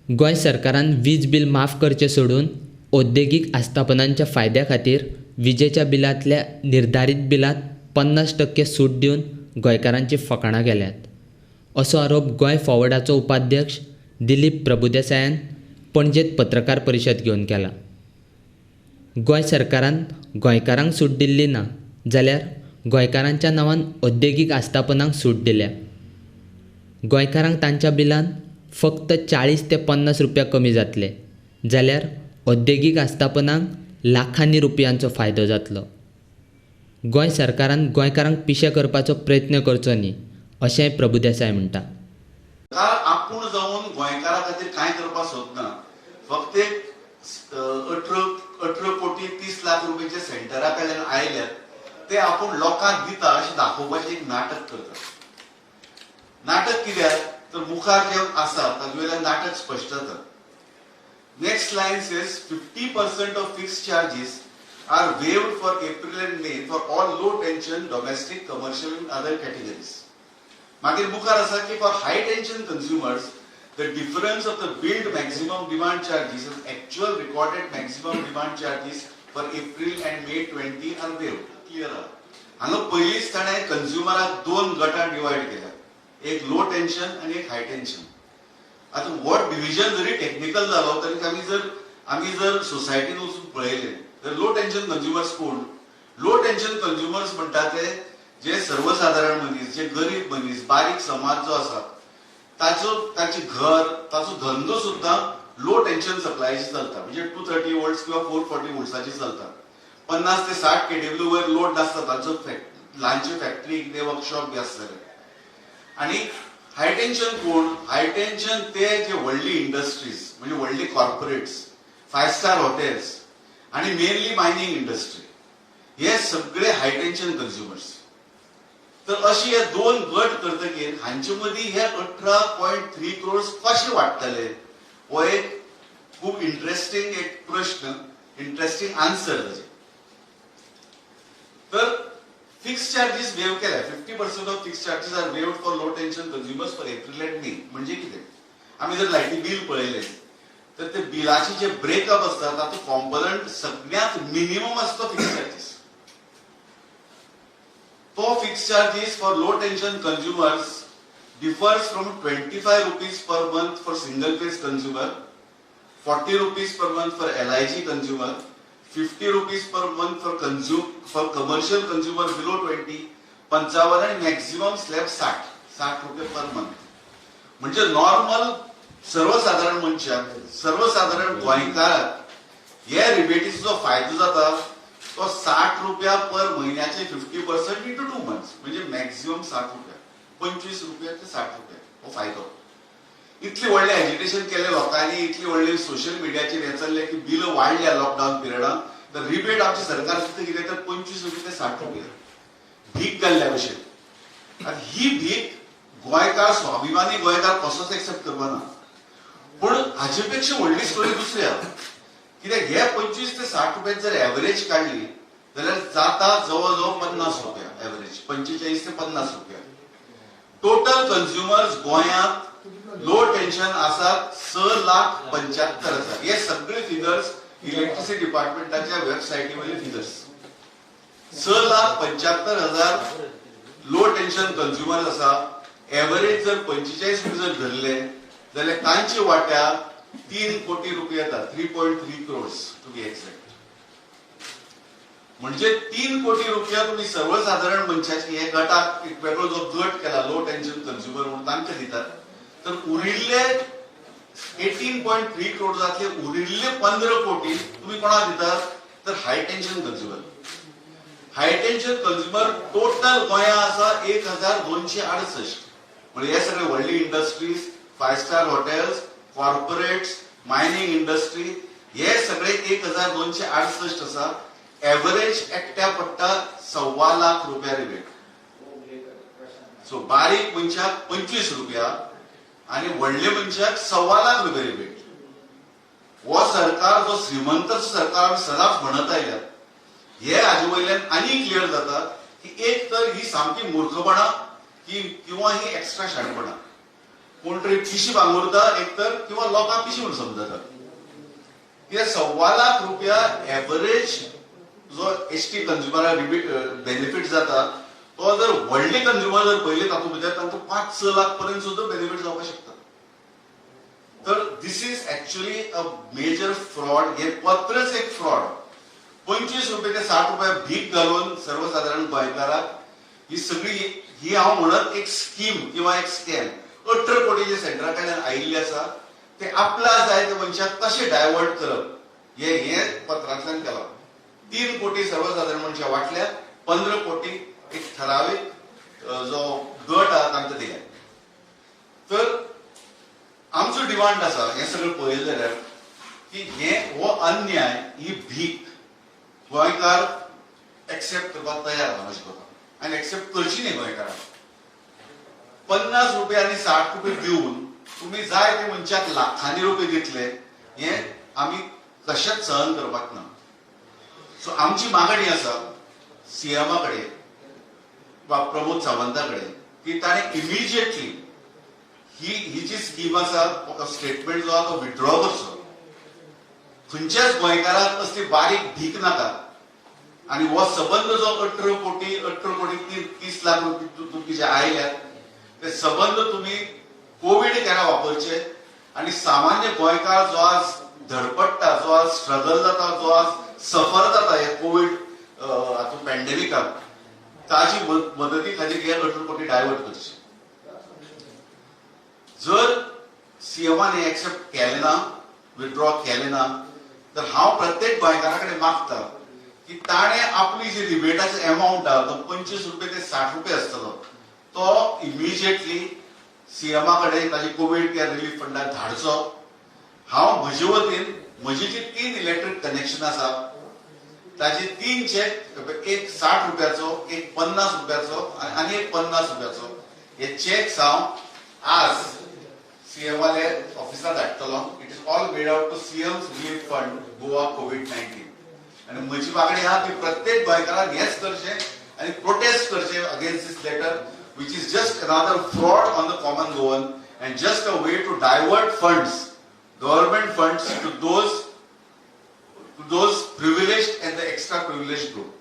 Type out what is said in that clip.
गोंय सरकारान वीज बिल माफ करचे सोडून औद्योगिक आस्थापनांच्या फायद्या खातीर विजेच्या बिलांतल्या निर्धारीत बिलांत 50% सूट दिवन गोंयकारांची फकाणां केल्यात असो आरोप गोंय फॉवर्डाचो उपाध्यक्ष दिलीप प्रभुदेसायान पणजेंत पत्रकार परिशद घेवन केला. गोंय सरकारान गोंयकारांक सूट दिल्ली ना जाल्यार गोंयकारांच्या नांवान औद्योगिक आस्थापनांक सूट दिल्या. गोंयकारांक तांच्या बिलांत फक्त 40 ते 50 रुपया कमी जातले जाल्यार औद्योगिक आस्थापनांक लाखांनी रुपयांचो फायदो जातलो. गोंय सरकारान गोंयकारांक पिशे करपाचो प्रयत्न करचो न्ही अशेंय प्रभुदेसाय म्हणटा. आपूण जावन गोंयकारा खातीर कांय करपाक सोदना. फक्त एक 18 कोटी 30 लाख रुपयाचे सेंटरा कडल्यान आयल्यात ते आपूण लोकांक दिता अशें दाखोवपाचें एक नाटक करता. नाटक कित्याक तर मुखार जे आसा ताजे वयल्यान नाटक स्पश्ट जाता. Next line says 50% of fixed charges are waived for April and May for all low tension domestic commercial and other categories. मागीर मुखार आसा की for high tension consumers the difference of the billed maximum demand charges and actual recorded maximum demand charges for April and May 20 are waived. Clear? हांगा पयलींच ताणें कंज्युमराक दोन गटांत divide केल्या, एक लो टेंशन आनी एक हाय टेंशन. आतां हो डिव्हिजन जरी टेक्निकल जालो तरी आमी जर सोसायटीन वचून पळयलें तर लो टेंशन कंज्युमर्स कोण? लो टेंशन कंज्युमर्स म्हणटा ते जे सर्वसाधारण मनीस, जे गरीब मनीस, बारीक समाज जो आसा ताचे घर, ताचो धंदो सुद्धा लो टेंशन सप्लायची चलता. म्हणजे 230 वोल्ट्स किंवा 440 वोल्ट्साची चलता. 50 ते 60 केडब्ल्यू वयर लोड नासता तांचो ल्हानचे फॅक्टरी कितें वर्कशॉप बी आसतले. आनी हाय टेंशन कोण? हाय टेंशन ते जे व्हडली इंडस्ट्रीज म्हणजे व्हडली कॉर्पोरेट्स, 5 स्टार हॉटेल्स आनी मेनली मायनिंग इंडस्ट्री हे सगळे हाय टेंशन कंज्युमर्स. तर अशी हे दोन गट करतकीर हांचे मदीं हे 18.3 करोड कशे वाडटले हो एक खूब इंटरेस्टिंग एक प्रश्न, इंटरेस्टिंग आन्सर ताजे. तर फिक्स चार्जेस वेव केल्या. 50% of fix charges are waived for low tension consumers for April and May. म्हणजे कितें? आमी जर लायटी बिल पळयलें तर ते बिलाचे जे ब्रेकअप आसता तातूंत कॉम्पोनंट सगळ्यांत मिनिमम आसता फिक्स चार्जेस. तो fix charges for low tension consumers differs from 25 rupees per month for single phase consumer, 40 rupees per month for LIG consumer, 50 rupees per month for commercial consumer below 20, 55 and maximum slab 60 रुपये पर month. म्हणजे normal सर्वसाधारण मनशाक, सर्वसाधारण गोंयकाराक हे रिबेटीचो जो फायदो जाता तो 60 रुपया पर महिन्याचे 50% into 2 months म्हणजे मॅक्झिमम 60 रुपया, 25 रुपया ते 60 रुपया हो फायदो. इतले व्हडले एजिटेशन केले लोकांनी, इतले व्हडले सोशल मिडियाचेर येचल्ले की बिल वाडल्या लॉकडाऊन पिरियडान, तर रिबेट आमचे सरकार सुद्धा कितें तर 25 रुपया ते 60 रुपया भीक घाल्ल्या भशेन. आनी ही भीक गोंयकार, स्वाभिमानी गोंयकार कसोच एक्सेप्ट करपाना. पूण हाचे पेक्षा व्हडली स्टोरी दुसरी आसा. कित्याक हे 25 ते 60 रुपये जर एव्हरेज काढली जाल्यार जाता जवळ जवळ 50 रुपया एव्हरेज, 45 ते 50 रुपया. टोटल कंज्युमर्स गोंयांत लो टेंशन आसात 6,75,000. हे सगळे फिगर्स इलेक्ट्रिसिटी डिपार्टमेंटाच्या वेबसायटी वयले फिगर्स. 6,75,000 लो टेंशन कंज्युमर्स आसा. एव्हरेज जर 45 रुपये जर धरले जाल्यार तांची वाट्या 3 कोटी रुपये येतात. 3.3 crores टू बी एक्झॅक्ट. म्हणजे 3 कोटी रुपया तुम्ही सर्वसाधारण मनशाची हे गटाक एक वेगळो जो गट केला लो टेंशन कंज्युमर म्हणून तांकां दितात. तर उरिल्ले 18.3 करोडातले उरिल्ले 15 कोटी तुम्ही कोणाक दितात? तर हाय टेंशन कंज्युमर. हाय टेंशन कंज्युमर टोटल गोंया आसा 1268. म्हणजे हे सगळे व्हडली industries, 5 star hotels, corporates, mining industry हे सगळे 1268 आसा. एव्हरेज एकट्या पडटा 1.25 लाख रुपया रिबेट. सो बारीक मनशाक 25 रुपया आणि व्हडले मनशाक 1.25 लाख रुपया रिबेट. हो सरकार जो श्रीमंत सरकार सदांच म्हणत आयल्यात हे हाजे वयल्यान आनी क्लियर जाता की एक तर ही सामकी मूर्खपणा किंवा ही एक्स्ट्रा शाणपणा. कोण तरी पिशी भांगुरता एकतर किंवा लोकांक पिशी म्हणून समजता. कित्याक 1.25 लाख रुपया एव्हरेज जो एसटी कंझ्युमराक बेनिफीट जाता तो जर व्हडले कंझ्युमर जर पयले तातूंत भितर तांकां 5-6 लाख पर्यंत सुद्धा बेनिफीट जावपाक शकता. तर this is actually a major fraud. हे पत्रच एक फ्रॉड. 25 रुपये ते 60 रुपया भीक घालून सर्वसाधारण गोंयकाराक ही सगळी ही हांव म्हणत एक स्कीम किंवा एक स्कॅम 18 कोटी जे सेंटरा कडल्यान आयिल्ले आसा ते आपला जाय त्या मनशाक कशें डायवर्ट करप हे पत्रांतल्यान केलां. 3 कोटी सर्वसाधारण मनशां वाटल्या, 15 कोटी एक ठरावीक जो गट आहा तांकां दिल्या. तर आमचो डिमांड आसा हें सगळें पळयलें जाल्यार की हो अन्याय ही भीक गोंयकार एक्सेप्ट करपाक तयार आसा अशें कोता आनी एक्सेप्ट करची न्ही गोंयकारांक. 50 रुपया आनी 60 रुपये दिवन तुम्ही जाय ते मनशाक लाखांनी रुपये दितले हें आमी कशेंच सहन करपाक ना. सो आमची मागणी आसा सीएमा कडेन वा प्रमोद सावंता कडेन की ताणें इमिजिएटली ही जी स्कीम आसा स्टेटमेंट जो आहा तो विथड्रॉ करचो. खंयच्याच गोंयकाराक असली बारीक भीक नाका आनी हो संबंध जो 18 कोटी 30 लाख रुपये जे आयल्यात ते संबंध तुम्ही कोविड केन्ना वापरचे आनी सामान्य गोंयकार जो आज धडपडटा, जो आज स्ट्रगल जाता, जो आज सफर जाता हे कोविड हातूंत पॅन्डेमिकाक ताजी मदती खातीर हे 18 कोटी डायवर्ट करचे. जर सीएमान हे एक्सेप्ट केले ना, विथड्रॉ केले ना, तर हांव प्रत्येक गोंयकारा कडेन मागता की ताणें आपली जी रिबेटाचो अमाउंट आहा तो 25 रुपये ते 60 रुपये आसतलो तो इमिजिएटली सीएमा कडेन ताजी कोविड केअर रिलीफ फंडाक धाडचो. हांव म्हजे वतीन म्हजी जी 3 इलेक्ट्रीक कनेक्शन आसा ताचे 3 चेक, एक 60 रुपयाचो, एक 50 रुपयाचो आनी एक 50 रुपयाचो हे चेक्स हांव आज सीएमवाले ऑफिसार धाडटलो. It is all made out to CM's relief fund Goa कोविड-19. आणि म्हजी मागणी आहा की प्रत्येक गोंयकाराक हेच करचें आनी प्रोटेस्ट करचें against this letter which is just another fraud on the common goal and just a way to divert funds, government funds, to those privileged and the extra privileged group.